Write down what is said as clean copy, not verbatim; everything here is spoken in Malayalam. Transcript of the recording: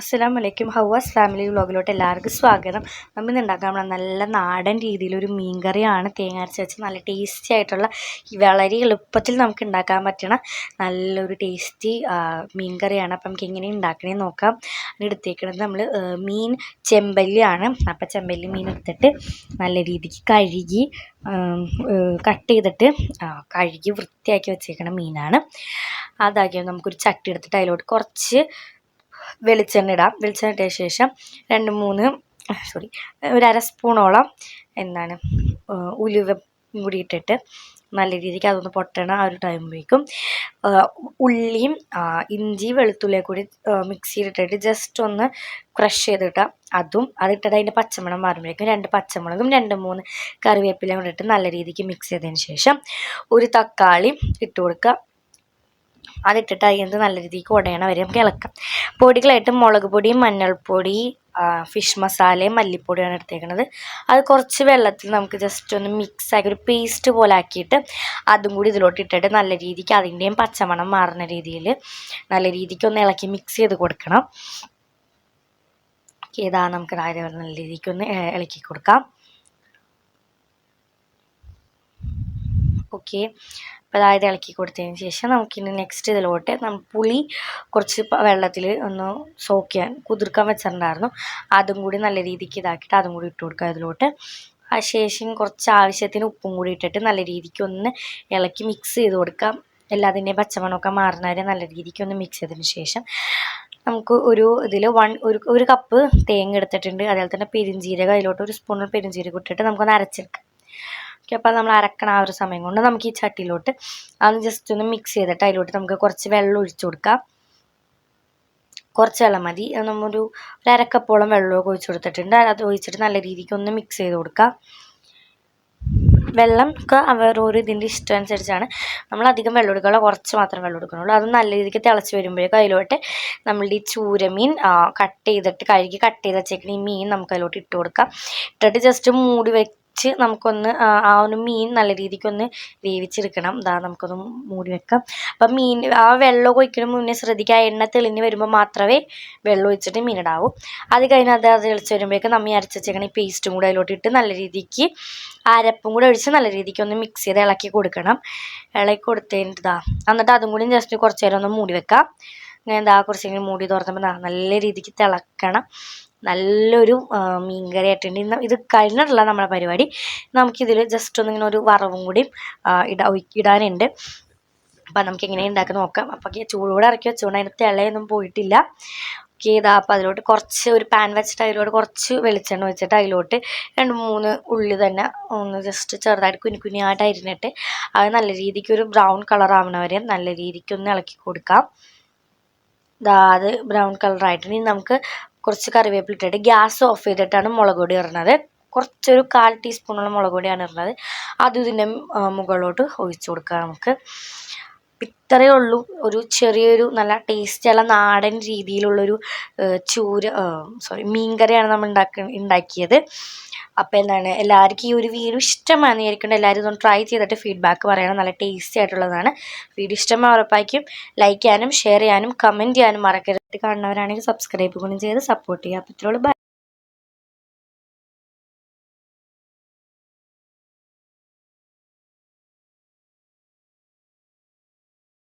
അസ്സലാമലൈക്കും. ഹൗവാസ് ഫാമിലി വ്ളോഗിലോട്ട് എല്ലാവർക്കും സ്വാഗതം. നമ്മൾ ഇന്ന് ഉണ്ടാക്കാൻ നല്ല നാടൻ രീതിയിലൊരു മീൻ കറിയാണ്. തേങ്ങ അരച്ച് വെച്ച് നല്ല ടേസ്റ്റി ആയിട്ടുള്ള വളരെ എളുപ്പത്തിൽ നമുക്ക് ഉണ്ടാക്കാൻ പറ്റണ നല്ലൊരു ടേസ്റ്റി മീൻ കറിയാണ്. അപ്പം നമുക്ക് എങ്ങനെ ഉണ്ടാക്കണേ നോക്കാം. അതിനെടുത്തേക്കുന്നത് നമ്മൾ മീൻ ചെമ്പല്ലിയാണ്. അപ്പം ചെമ്പല്ലി മീൻ എടുത്തിട്ട് നല്ല രീതിക്ക് കഴുകി കട്ട് ചെയ്തിട്ട് കഴുകി വൃത്തിയാക്കി വെച്ചേക്കണ മീനാണ്. അതാക്കി നമുക്കൊരു ചട്ടി എടുത്തിട്ട് അതിലോട്ട് കുറച്ച് വെളിച്ചെണ്ണ ഇടാം. വെളിച്ചെണ്ണ ഇട്ട ശേഷം ഒരു അര സ്പൂണോളം ഉലുവ കൂടി ഇട്ടിട്ട് നല്ല രീതിക്ക് അതൊന്ന് പൊട്ടണ ആ ഒരു ടൈമിലേക്കും ഉള്ളിയും ഇഞ്ചി വെളുത്തുള്ളിയെ കൂടി മിക്സിയിലിട്ടിട്ട് ജസ്റ്റ് ഒന്ന് ക്രഷ് ചെയ്തിട്ട് അതിട്ടിട്ട് അതിൻ്റെ പച്ചമണം മാറുമ്പോഴേക്കും 2 പച്ചമുളകും 2-3 കറിവേപ്പിലയും കൂടിയിട്ട് നല്ല രീതിക്ക് മിക്സ് ചെയ്തതിന് ശേഷം ഒരു തക്കാളി ഇട്ട് കൊടുക്കുക. അതിട്ടിട്ട് അതിന് നല്ല രീതിക്ക് ഉടയണ വരെ നമുക്ക് ഇളക്കാം. പൊടികളായിട്ട് മുളക് പൊടി, മഞ്ഞൾപ്പൊടി, ഫിഷ് മസാലയും മല്ലിപ്പൊടിയാണ് എടുത്തേക്കുന്നത്. അത് കുറച്ച് വെള്ളത്തിൽ നമുക്ക് ജസ്റ്റ് ഒന്ന് മിക്സാക്കി ഒരു പേസ്റ്റ് പോലെ ആക്കിയിട്ട് അതും കൂടി ഇതിലോട്ട് ഇട്ടിട്ട് നല്ല രീതിക്ക് അതിൻ്റെയും പച്ചമണം മാറുന്ന രീതിയിൽ നല്ല രീതിക്ക് ഒന്ന് ഇളക്കി മിക്സ് ചെയ്ത് കൊടുക്കണം. നമുക്ക് നല്ല രീതിക്ക് ഒന്ന് ഇളക്കി കൊടുക്കാം. ഓക്കെ, അപ്പോൾ അതായത് ഇളക്കി കൊടുത്തതിന് ശേഷം നമുക്കിനി നെക്സ്റ്റ് ഇതിലോട്ട് പുളി കുറച്ച് വെള്ളത്തിൽ ഒന്ന് കുതിർക്കാൻ വെച്ചിട്ടുണ്ടായിരുന്നു. അതും കൂടി നല്ല രീതിക്ക് ഇതാക്കിയിട്ട് അതും കൂടി ഇട്ട് കൊടുക്കുക ഇതിലോട്ട്. ആ ശേഷം കുറച്ച് ആവശ്യത്തിന് ഉപ്പും കൂടി ഇട്ടിട്ട് നല്ല രീതിക്ക് ഒന്ന് ഇളക്കി മിക്സ് ചെയ്ത് കൊടുക്കാം. എല്ലാത്തിൻ്റെയും പച്ചമണമൊക്കെ മാറുന്ന വരെ നല്ല രീതിക്ക് ഒന്ന് മിക്സ് ചെയ്തതിന് ശേഷം നമുക്ക് ഒരു കപ്പ് തേങ്ങ എടുത്തിട്ടുണ്ട്. അതുപോലെ തന്നെ പെരുംജീരകം, അതിലോട്ട് 1 സ്പൂൺ പെരുംജീരകം ഇട്ടിട്ട് നമുക്കൊന്ന് അരച്ചെടുക്കാം. ഓക്കെ, അപ്പോൾ നമ്മൾ അരക്കണ ആ ഒരു സമയം കൊണ്ട് നമുക്ക് ഈ ചട്ടിയിലോട്ട് അതൊന്ന് ജസ്റ്റ് ഒന്ന് മിക്സ് ചെയ്തിട്ട് അതിലോട്ട് നമുക്ക് കുറച്ച് വെള്ളം ഒഴിച്ചു കൊടുക്കാം. കുറച്ച് വെള്ളം മതി. നമ്മൊരു അരക്കപ്പോളം വെള്ളമൊക്കെ ഒഴിച്ചു കൊടുത്തിട്ടുണ്ട്. അത് ഒഴിച്ചിട്ട് നല്ല രീതിക്ക് ഒന്ന് മിക്സ് ചെയ്ത് കൊടുക്കാം. വെള്ളം ഒക്കെ ഓരോ ഇതിൻ്റെ ഇഷ്ടം അനുസരിച്ചാണ്. നമ്മൾ അധികം വെള്ളം എടുക്കാനുള്ള, കുറച്ച് മാത്രം വെള്ളം എടുക്കണുള്ളൂ. അത് നല്ല രീതിക്ക് തിളച്ച് വരുമ്പോഴേക്കും അതിലോട്ട് നമ്മളുടെ ഈ ചൂരമീൻ കഴുകി കട്ട് ചെയ്ത് വെച്ചേക്കുന്ന ഈ മീൻ നമുക്ക് അതിലോട്ട് ഇട്ട് കൊടുക്കാം. ഇട്ടിട്ട് ജസ്റ്റ് മൂടി വെച്ച് നമുക്കൊന്ന് ആ ഒരു മീൻ നല്ല രീതിക്കൊന്ന് വേവിച്ചെടുക്കണം. നമുക്കൊന്ന് മൂടി വെക്കാം. അപ്പം ആ വെള്ളം ഒഴിക്കുന്ന മുന്നേ ശ്രദ്ധിക്കുക, എണ്ണ തെളിഞ്ഞ് വരുമ്പോൾ മാത്രമേ വെള്ളം ഒഴിച്ചിട്ട് മീനിടാവൂ. അത് കഴിഞ്ഞ് അത് തെളിച്ച് വരുമ്പോഴേക്കും നമ്മൾ അരച്ച് വെച്ചേക്കണ ഈ പേസ്റ്റും കൂടെ അതിലോട്ട് ഇട്ട് നല്ല രീതിക്ക് അരപ്പും കൂടെ ഒഴിച്ച് നല്ല രീതിക്ക് ഒന്ന് മിക്സ് ചെയ്ത് ഇളക്കി കൊടുക്കണം. ഇളക്കി കൊടുത്തിട്ട് എന്നിട്ട് അതും കൂടി ജസ്റ്റ് കുറച്ച് നേരം ഒന്ന് മൂടി വെക്കാം. അങ്ങനെ കുറച്ചെങ്കിലും മൂടി തുറന്നപ്പോൾ നല്ല രീതിക്ക് തിളക്കണം. നല്ലൊരു മീൻ കറി ആയിട്ടുണ്ട്. ഇത് കഴിഞ്ഞിട്ടുള്ള നമ്മുടെ പരിപാടി. നമുക്കിതിൽ ജസ്റ്റ് ഒന്നിങ്ങനെ ഒരു വറവും കൂടി ഇടാനുണ്ട്. അപ്പം നമുക്ക് എങ്ങനെ ഉണ്ടാക്കി നോക്കാം. അപ്പം ചൂടോടെ ഇറക്കി വെച്ചുകൊണ്ട് അതിന് തിളയൊന്നും പോയിട്ടില്ല. ഓക്കെ, അപ്പോൾ അതിലോട്ട് ഒരു പാൻ വെച്ചിട്ട് അതിലോട്ട് കുറച്ച് വെളിച്ചെണ്ണ വെച്ചിട്ട് അതിലോട്ട് 2-3 ഉള്ളി തന്നെ ഒന്ന് ജസ്റ്റ് ചെറുതായിട്ട് കുഞ്ഞായിട്ട് അരിഞ്ഞിട്ട് അത് നല്ല രീതിക്ക് ഒരു ബ്രൗൺ കളർ ആവണ വരെ നല്ല രീതിക്ക് ഒന്ന് ഇളക്കി കൊടുക്കാം. അത് ബ്രൗൺ കളറായിട്ട് ഇനി നമുക്ക് കുറച്ച് കറിവേപ്പില ഇട്ടിട്ട് ഗ്യാസ് ഓഫ് ചെയ്തിട്ടാണ് മുളക് പൊടി ഇടുന്നത്. കുറച്ചൊരു 1/4 ടീസ്പൂണോളം മുളക് പൊടിയാണ് ഇടുന്നത്. അതും ഇതിൻ്റെ മുകളിലോട്ട് ഒഴിച്ചു കൊടുക്കുക. നമുക്ക് ഇത്രയേ ഉള്ളൂ ഒരു ചെറിയൊരു നല്ല ടേസ്റ്റിയുള്ള നാടൻ രീതിയിലുള്ളൊരു മീൻ കറിയാണ് നമ്മൾ ഉണ്ടാക്കിയത്. അപ്പോൾ എല്ലാവർക്കും ഈ ഒരു വീഡിയോ ഇഷ്ടമാണെന്ന് വിചാരിക്കേണ്ട. എല്ലാവരും ഇതൊന്ന് ട്രൈ ചെയ്തിട്ട് ഫീഡ്ബാക്ക് പറയണം. നല്ല ടേസ്റ്റി ആയിട്ടുള്ളതാണ്. വീഡിയോ ഇഷ്ടമായി ഉറപ്പായിരിക്കും ലൈക്ക് ചെയ്യാനും ഷെയർ ചെയ്യാനും കമൻറ്റ് ചെയ്യാനും മറക്കരുത്. കാണുന്നവരാണെങ്കിൽ സബ്സ്ക്രൈബ് കൂടി ചെയ്ത് സപ്പോർട്ട് ചെയ്യുക. അപ്പോൾ ഇത്രയുള്ളൂ. ബൈ.